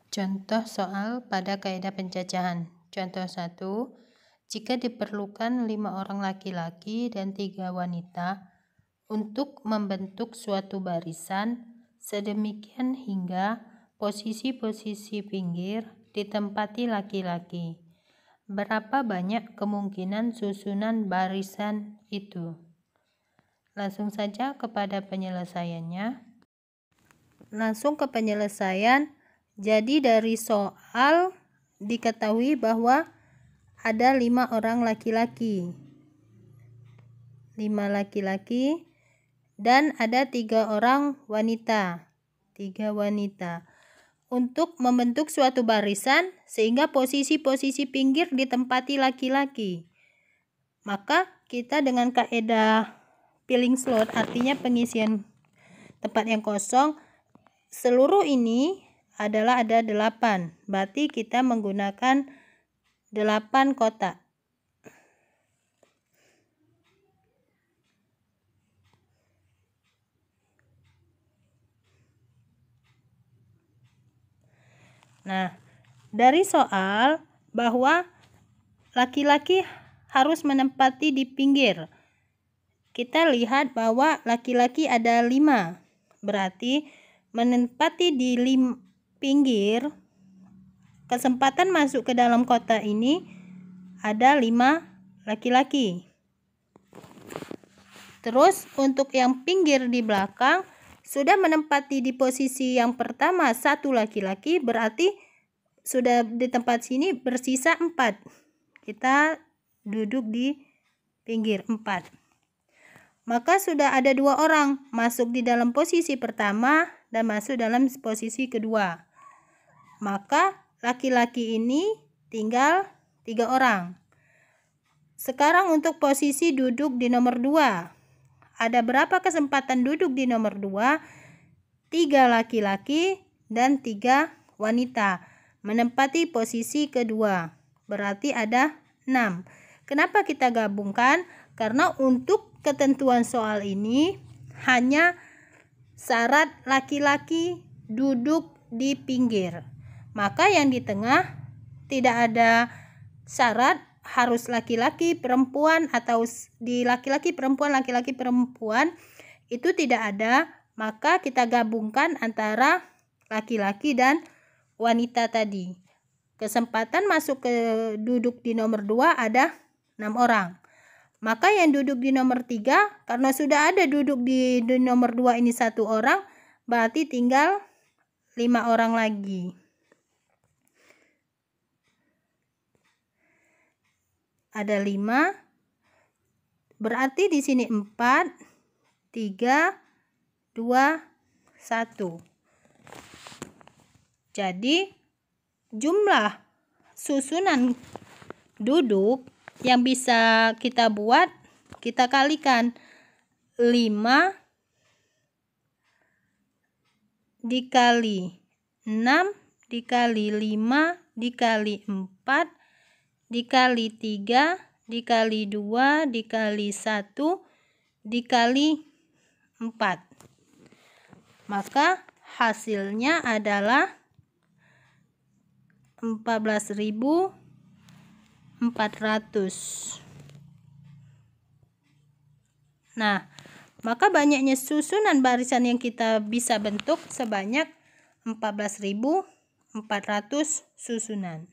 Contoh soal pada kaidah pencacahan. Contoh 1. Jika diperlukan 5 orang laki-laki dan 3 wanita untuk membentuk suatu barisan sedemikian hingga posisi-posisi pinggir ditempati laki-laki, berapa banyak kemungkinan susunan barisan itu? Langsung saja kepada penyelesaiannya. Langsung ke penyelesaian. Jadi dari soal diketahui bahwa ada 5 orang laki-laki. 5 laki-laki dan ada 3 orang wanita. 3 wanita. Untuk membentuk suatu barisan sehingga posisi-posisi pinggir ditempati laki-laki. Maka kita dengan kaidah filling slot, artinya pengisian tempat yang kosong, seluruh ini adalah ada 8. Berarti kita menggunakan 8 kotak. Nah, dari soal bahwa laki-laki harus menempati di pinggir. Kita lihat bahwa laki-laki ada 5. Berarti menempati di pinggir, kesempatan masuk ke dalam kotak ini ada 5 laki-laki. Terus untuk yang pinggir di belakang sudah menempati di posisi yang pertama 1 laki-laki, berarti sudah di tempat sini bersisa 4. Kita duduk di pinggir 4. Maka sudah ada 2 orang masuk di dalam posisi pertama dan masuk dalam posisi kedua. Maka laki-laki ini tinggal 3 orang. Sekarang untuk posisi duduk di nomor 2. Ada berapa kesempatan duduk di nomor 2? 3 laki-laki dan 3 wanita menempati posisi kedua. Berarti ada 6. Kenapa kita gabungkan? Karena untuk ketentuan soal ini hanya syarat laki-laki duduk di pinggir. Maka yang di tengah tidak ada syarat harus laki-laki perempuan atau di laki-laki perempuan itu tidak ada. Maka kita gabungkan antara laki-laki dan wanita tadi. Kesempatan masuk ke duduk di nomor 2 ada 6 orang. Maka yang duduk di nomor 3, karena sudah ada duduk di nomor 2 ini 1 orang, berarti tinggal 5 orang lagi. Ada 5. Berarti di sini 4, 3, 2, 1. Jadi jumlah susunan duduk yang bisa kita buat, kita kalikan 5 dikali 6 dikali 5 dikali 4 dikali 3 dikali 2 dikali 1 dikali 4. Maka hasilnya adalah 14.400. Nah, maka banyaknya susunan barisan yang kita bisa bentuk sebanyak 14.400 susunan.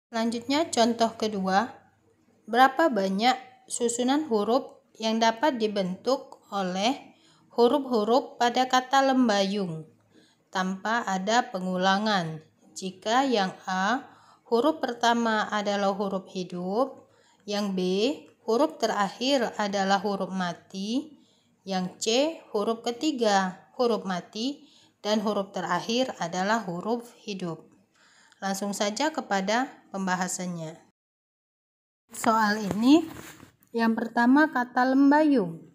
Selanjutnya contoh kedua, berapa banyak susunan huruf yang dapat dibentuk oleh huruf-huruf pada kata lembayung tanpa ada pengulangan jika yang A, huruf pertama adalah huruf hidup, yang B, huruf terakhir adalah huruf mati, yang C, huruf ketiga huruf mati, dan huruf terakhir adalah huruf hidup. Langsung saja kepada pembahasannya. Soal ini yang pertama kata lembayung.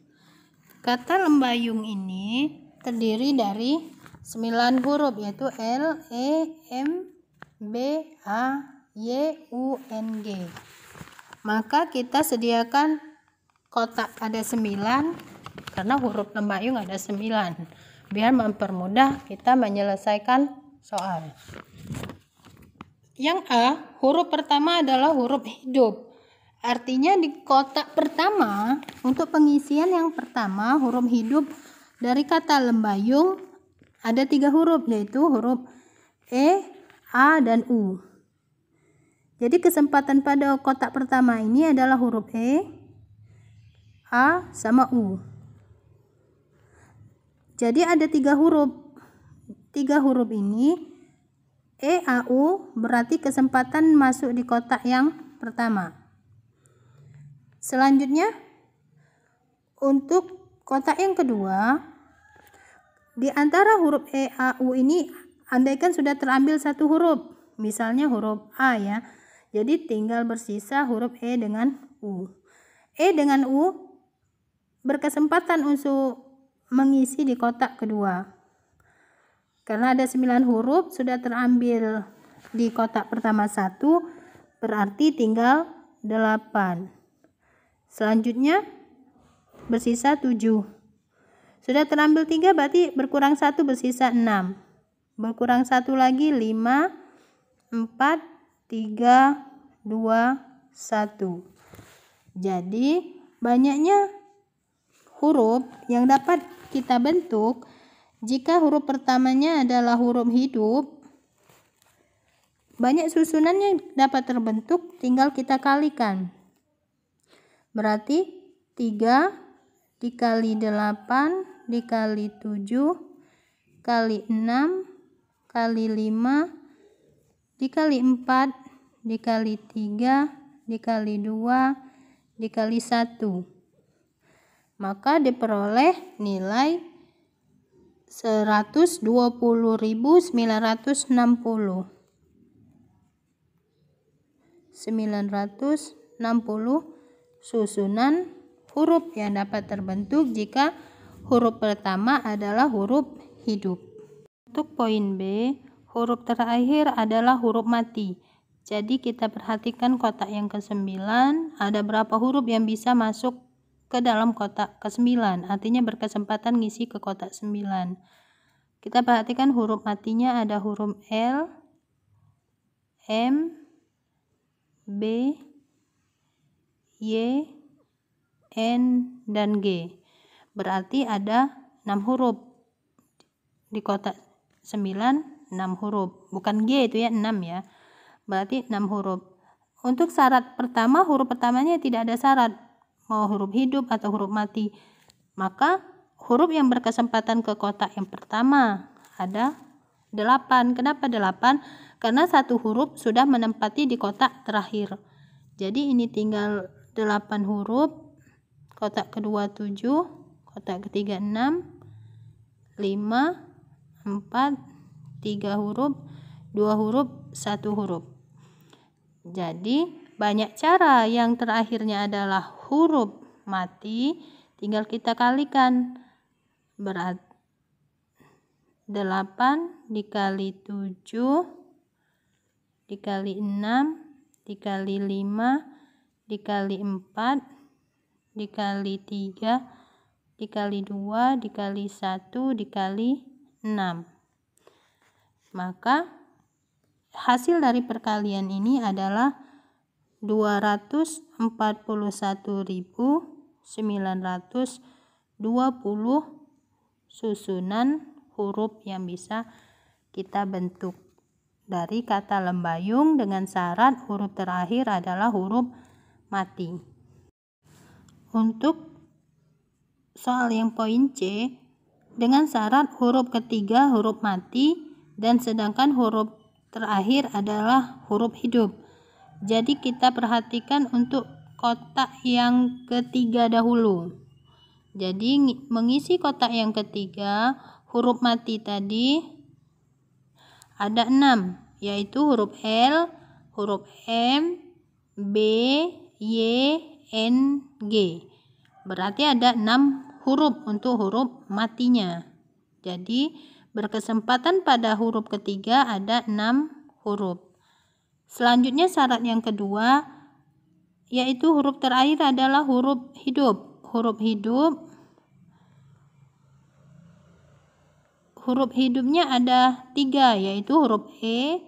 Kata lembayung ini terdiri dari 9 huruf yaitu L, E, M, B, A, Y, U, N, G. Maka kita sediakan kotak ada 9 karena huruf lembayung ada 9. Biar mempermudah kita menyelesaikan soal. Yang A, huruf pertama adalah huruf hidup. Artinya di kotak pertama, untuk pengisian yang pertama, huruf hidup dari kata lembayung ada 3 huruf, yaitu huruf E, A, dan U. Jadi kesempatan pada kotak pertama ini adalah huruf E, A, sama U. Jadi ada 3 huruf. 3 huruf ini E, A, U berarti kesempatan masuk di kotak yang pertama. Selanjutnya untuk kotak yang kedua, di antara huruf E, A, U ini andaikan sudah terambil satu huruf, misalnya huruf A ya, jadi tinggal bersisa huruf E dengan U. E dengan U berkesempatan untuk mengisi di kotak kedua. Karena ada 9 huruf sudah terambil di kotak pertama 1, berarti tinggal 8. Selanjutnya bersisa 7. Sudah terambil 3 berarti berkurang 1 bersisa 6. Berkurang 1 lagi 5, 4, 3, 2, 1. Jadi banyaknya huruf yang dapat kita bentuk jika huruf pertamanya adalah huruf hidup. Banyak susunan yang dapat terbentuk, tinggal kita kalikan. Berarti 3 dikali 8 dikali 7 kali 6 kali 5 dikali 4 dikali 3 dikali 2 dikali 1. Maka diperoleh nilai 120.960. Susunan huruf yang dapat terbentuk jika huruf pertama adalah huruf hidup. Untuk poin B, huruf terakhir adalah huruf mati. Jadi kita perhatikan kotak yang ke-9, ada berapa huruf yang bisa masuk ke dalam kotak ke-9, artinya berkesempatan ngisi ke kotak 9. Kita perhatikan huruf matinya ada huruf L, M, B, Y, N, dan G. Berarti ada 6 huruf. Di kotak 9, 6 huruf. Bukan G itu ya, 6 ya. Berarti 6 huruf. Untuk syarat pertama, huruf pertamanya tidak ada syarat. Mau huruf hidup atau huruf mati. Maka huruf yang berkesempatan ke kotak yang pertama ada 8. Kenapa 8? Karena satu huruf sudah menempati di kotak terakhir. Jadi ini tinggal 8 huruf. Kotak kedua 7, kotak ketiga 6, 5, 4, 3 huruf, 2 huruf, 1 huruf. Jadi banyak cara, yang terakhirnya adalah huruf mati, tinggal kita kalikan. Berat 8 dikali 7 dikali 6 dikali 5 dikali 4 dikali 3 dikali 2 dikali 1 dikali 6. Maka hasil dari perkalian ini adalah 241.920 susunan huruf yang bisa kita bentuk dari kata lembayung dengan syarat huruf terakhir adalah huruf mati. Untuk soal yang poin C, dengan syarat huruf ketiga huruf mati dan sedangkan huruf terakhir adalah huruf hidup. Jadi kita perhatikan untuk kotak yang ketiga dahulu. Jadi mengisi kotak yang ketiga, huruf mati tadi ada 6, yaitu huruf L, huruf M, B, Y, N, G. Berarti ada 6 huruf untuk huruf matinya. Jadi berkesempatan pada huruf ketiga ada 6 huruf. Selanjutnya syarat yang kedua, yaitu huruf terakhir adalah huruf hidup. Huruf hidup huruf hidupnya ada 3, yaitu huruf E,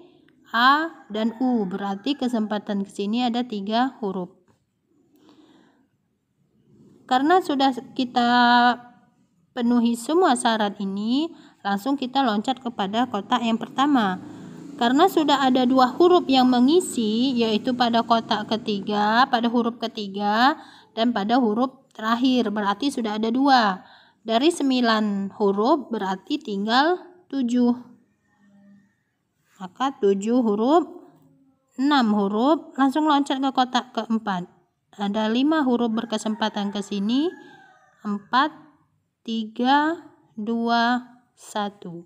A, dan U. Berarti kesempatan ke sini ada 3 huruf. Karena sudah kita penuhi semua syarat ini, langsung kita loncat kepada kotak yang pertama. Karena sudah ada 2 huruf yang mengisi, yaitu pada kotak ketiga, pada huruf ketiga, dan pada huruf terakhir. Berarti sudah ada 2. Dari 9 huruf berarti tinggal 7. Maka 7 huruf, 6 huruf, langsung loncat ke kotak keempat. Ada 5 huruf berkesempatan ke sini. 4, 3, 2, 1.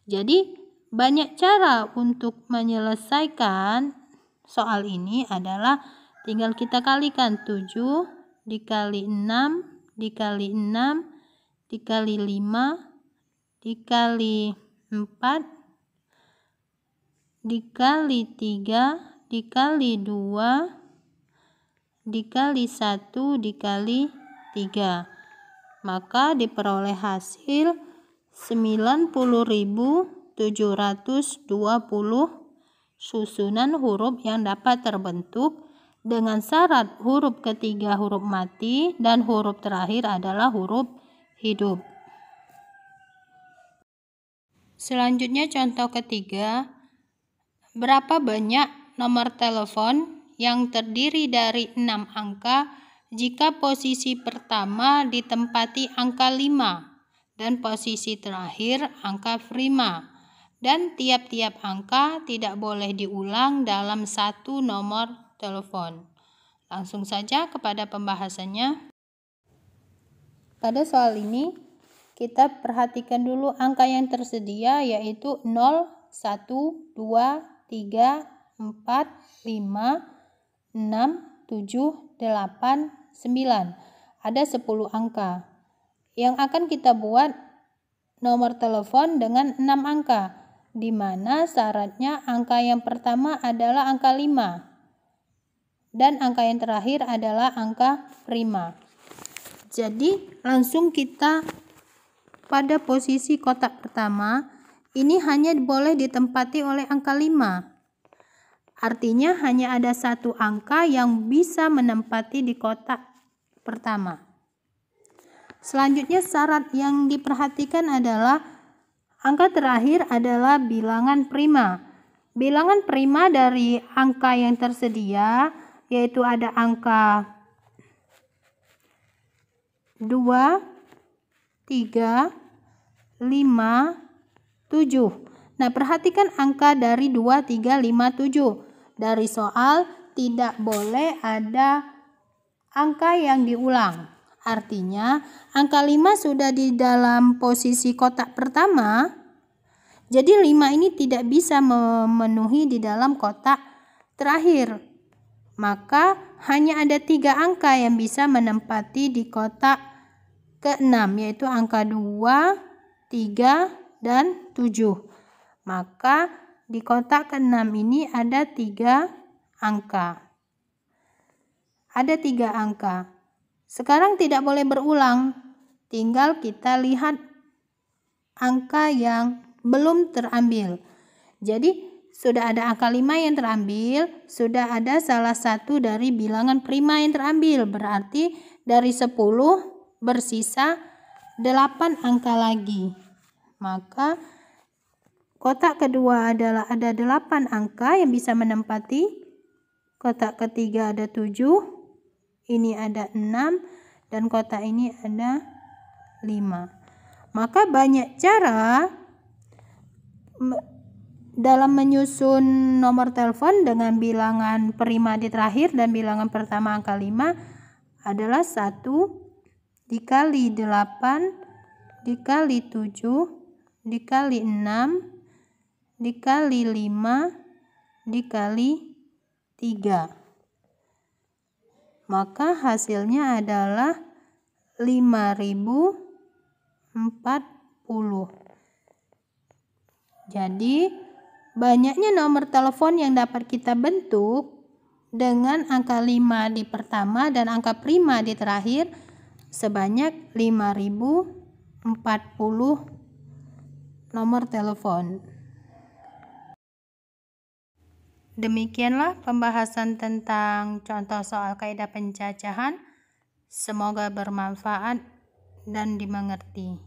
Jadi banyak cara untuk menyelesaikan soal ini adalah tinggal kita kalikan 7 dikali 6 dikali 6 dikali 5 dikali 4 dikali 3 dikali 2 dikali 1 dikali 3. Maka diperoleh hasil 90.720 susunan huruf yang dapat terbentuk dengan syarat huruf ketiga huruf mati dan huruf terakhir adalah huruf hidup. Selanjutnya contoh ketiga, berapa banyak nomor telepon yang terdiri dari 6 angka jika posisi pertama ditempati angka 5 dan posisi terakhir angka prima, dan tiap-tiap angka tidak boleh diulang dalam satu nomor telepon. Langsung saja kepada pembahasannya. Pada soal ini kita perhatikan dulu angka yang tersedia, yaitu 0, 1, 2, 3, 4, 5, 6, 7, 8, 9. Ada 10 angka. Yang akan kita buat nomor telepon dengan 6 angka, di mana syaratnya angka yang pertama adalah angka 5 dan angka yang terakhir adalah angka prima. Jadi langsung kita pada posisi kotak pertama, ini hanya boleh ditempati oleh angka 5. Artinya hanya ada 1 angka yang bisa menempati di kotak pertama. Selanjutnya syarat yang diperhatikan adalah angka terakhir adalah bilangan prima. Bilangan prima dari angka yang tersedia yaitu ada angka 2, 3, 5, 7. Nah, perhatikan angka dari 2, 3, 5, 7. Dari soal tidak boleh ada angka yang diulang. Artinya angka 5 sudah di dalam posisi kotak pertama. Jadi 5 ini tidak bisa memenuhi di dalam kotak terakhir. Maka hanya ada 3 angka yang bisa menempati di kotak ke-6, yaitu angka 2, 3, dan 7. Maka di kotak ke-6 ini ada 3 angka. Ada 3 angka. Sekarang tidak boleh berulang. Tinggal kita lihat angka yang belum terambil. Jadi sudah ada angka 5 yang terambil, sudah ada salah satu dari bilangan prima yang terambil. Berarti dari 10 bersisa 8 angka lagi. Maka kotak kedua adalah ada 8 angka yang bisa menempati. Kotak ketiga ada 7, ini ada 6, dan kotak ini ada 5. Maka banyak cara dalam menyusun nomor telepon dengan bilangan prima di terakhir dan bilangan pertama angka 5 adalah 1 dikali 8 dikali 7 dikali 6 dikali 5 dikali 3. Maka hasilnya adalah 5040. Jadi banyaknya nomor telepon yang dapat kita bentuk dengan angka 5 di pertama dan angka prima di terakhir sebanyak 5040 nomor telepon. Demikianlah pembahasan tentang contoh soal kaidah pencacahan. Semoga bermanfaat dan dimengerti.